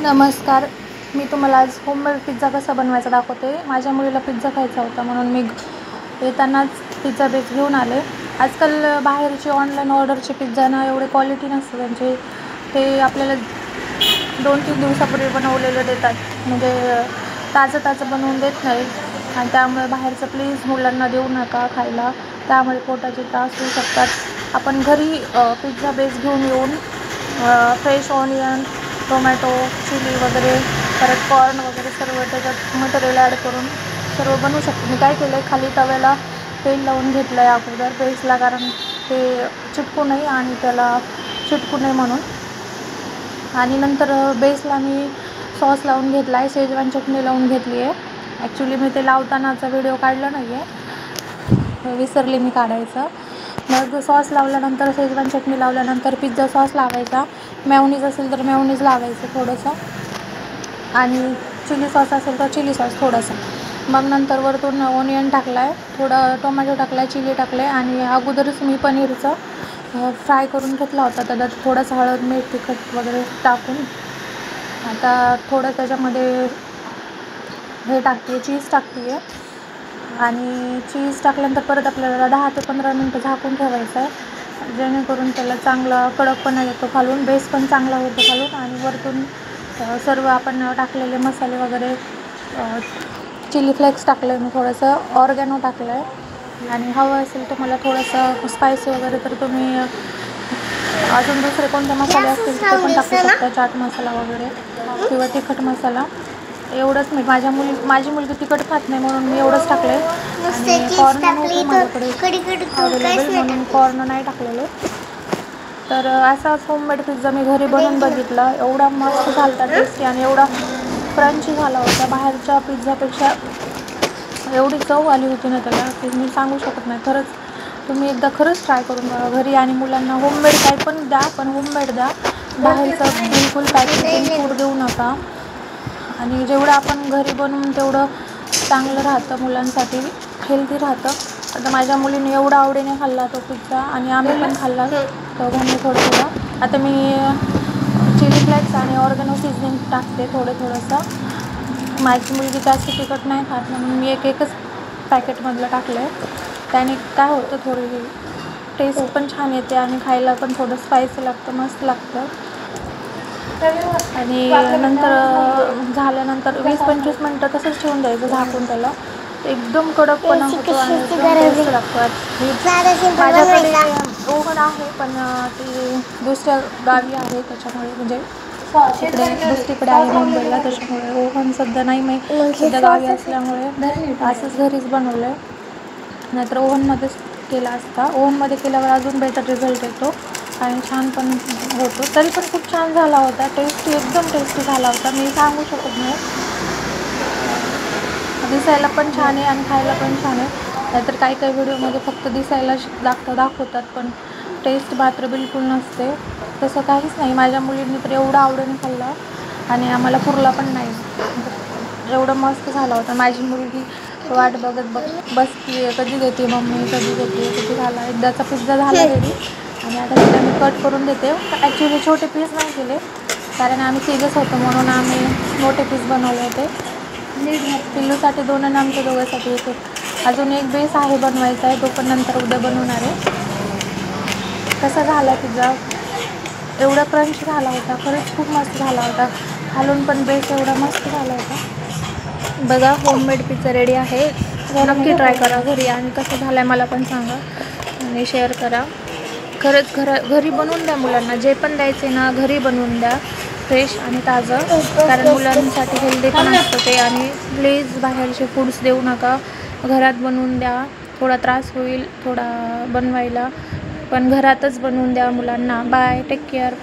नमस्कार. मी तुम्हाला आज होममेड पिझ्झा कसा बनवायचा दाखवते. माझ्या मुलीला पिझ्झा खायचा होता म्हणून मी येतानाच पिझ्झा बेस घेऊन आले. आजकाल बाहेरचे ऑनलाईन ऑर्डरचे पिझ्झा ना एवढे क्वालिटी नसतं त्यांचे. ते आपल्याला 2-3 दिवसापूर्वी बनवलेलं देतात, म्हणजे ताजं बनवून देत नाही. आणि त्यामुळे बाहेरचं प्लीज मुलांना देऊ नका खायला, त्यामुळे पोटाचे त्रास होऊ शकतात. आपण घरी पिझ्झा बेस घेऊन येऊन फ्रेश ऑनियन, टोमॅटो, चिली वगैरे, परत कॉर्न वगैरे सर्व त्याच्यात मटेरियल ॲड करून सर्व बनवू शकतो. मी काय केलं आहे, खाली तव्याला तेल लावून घेतलं आहे अगोदर बेसला, कारण ते चिटकू नये आणि त्याला चिटकू नये म्हणून. आणि नंतर बेसला मी सॉस लावून घेतला आहे, शेजवान चटणी लावून घेतली आहे. ॲक्च्युली मी ते लावतानाचा व्हिडिओ काढला नाही आहे, विसरले मी काढायचं. मग सॉस लावल्यानंतर, शेजवान चटणी लावल्यानंतर पिझ्झा सॉस लावायचा. मेयोनीज असेल तर मेयोनीज लावायचं थोडंसं, आणि चिली सॉस असेल तर चिली सॉस थोडंसं. मग नंतर वरतून ओनियन टाकला आहे, थोडं टोमॅटो टाकला आहे, चिली टाकलं आहे, आणि अगोदरच मी पनीरचं फ्राय करून घेतला होता. त्याच्यात थोडंसं हळद, मीठ, तिखट वगैरे टाकून. आता थोडं त्याच्यामध्ये हे टाकते, चीज टाकते आहे. आणि चीज टाकल्यानंतर परत आपल्याला 10 ते 15 मिनटं झाकून ठेवायचं आहे, जेणेकरून त्याला चांगला कडकपणा येतो खालून, बेस पण चांगला होतो खालून. आणि वरतून सर्व आपण टाकलेले मसाले वगैरे, चिली फ्लेक्स टाकलं आहे मी, थोडंसं ऑर्गॅनो टाकलं आहे. आणि हवं असेल तुम्हाला थोडंसं स्पायसी वगैरे तर तुम्ही अजून दुसरे कोणते मसाले असतील ते पण टाकू शकता, चाट मसाला वगैरे किंवा तिखट मसाला. एवढंच मी माझी मुलगी तिखट खात नाही म्हणून मी एवढंच टाकलं आहे. आणि कॉर्न नव्हते माझ्याकडे अवेलेबल म्हणून कॉर्न नाही टाकलेले. तर असाच होममेड पिझ्झा मी घरी बनवून बघितला. एवढा मस्त झाला होता, टेस्टी, आणि एवढा क्रंची झाला होता. बाहेरच्या पिझ्झापेक्षा एवढी चव आली होती ना त्याला की मी सांगू शकत नाही. खरंच तुम्ही एकदा खरंच ट्राय करून बघा घरी, आणि मुलांना होममेड काय पण द्या, पण होममेड द्या. बाहेरचं बिलकुल पॅकेजिंग फूड देऊ नका. आणि जेवढं आपण घरी बनवून तेवढं चांगलं राहतं, मुलांसाठी हेल्दी राहतं. आता माझ्या मुलीने एवढा आवडीने खाल्ला तो पिझ्झा, आणि आम्ही पण खाल्ला दोघांनी थोडं. आता मी चिली फ्लेक्स आणि ऑर्गॅनो सीझनिंग टाकते थोडंसं. माझी मुलगी जास्त तिखट नाही खात म्हणून मी एकच पॅकेटमधलं टाकलं आहे. त्याने काय होतं, थोडी टेस्ट पण छान येते आणि खायला पण थोडं स्पायसी लागतं, मस्त लागतं. आणि नंतर झाल्यानंतर 20-25 मिनटं तसंच ठेवून द्यायचं झाकून त्याला. एकदम कडकपणा होतो आणि एकदम टेस्ट लागतो. माझ्याकडे ओव्हन आहे, पण ते दुसऱ्या गावी आहे, त्याच्यामुळे म्हणजे दुसरीकडे आहे मुंबईला, त्याच्यामुळे ओव्हन सध्या नाही. मी सध्या गावी असल्यामुळे असंच घरीच बनवलं आहे. नाहीतर ओव्हनमध्येच केला असता. ओव्हनमध्ये केल्यावर अजून बेटर रिझल्ट येतो आणि छान पण होतो. तरी पण खूप छान झाला होता, टेस्टी, एकदम टेस्टी झाला होता. मी सांगू शकत नाही. दिसायला पण छान आहे आणि खायला पण छान आहे. नाहीतर काही व्हिडिओमध्ये फक्त दिसायला दाखवतात, पण टेस्ट मात्र बिलकुल नसते. तसं काहीच नाही. माझ्या मुलींनी तर एवढं आवडीने खाल्ला आणि आम्हाला पुरला पण नाही. एवढं मस्त झाला होता. माझी मुलगी वाट बघत बसती आहे, कधी देते मम्मी, कधी देते, कधी झाला. एकदाचा पिझ्झा झाला रेडी, आणि आता तिला मी कट करून देते. ॲक्च्युली छोटे पीस नाही केले, कारण आम्ही तिघंच होतो म्हणून आम्ही मोठे पीस बनवले होते. पिल्लूसाठी 2 आणि आमच्या दोघांसाठी 1. अजून एक बेस आहे बनवायचा आहे, तो पण नंतर उद्या बनवणार आहे. कसा झाला पिझ्झा, एवढा क्रंच झाला होता, खरंच खूप मस्त झाला होता. खालून पण बेस एवढा मस्त झाला होता. बघा, होममेड पिझ्झा रेडी आहे. नक्की ट्राय करा घरी, आणि कसं झालं आहे मला पण सांगा आणि शेअर करा. खरंच घरी बनवून द्या मुलांना. जे पण द्यायचे ना घरी बनवून द्या, फ्रेश आणि ताजं, कारण मुलांसाठी हेल्दी पण असतं ते. आणि प्लीज बाहेरचे फूड्स देऊ नका, घरात बनवून द्या. थोडा त्रास होईल थोडा बनवायला, पण घरातच बनवून द्या मुलांना. Bye, take care.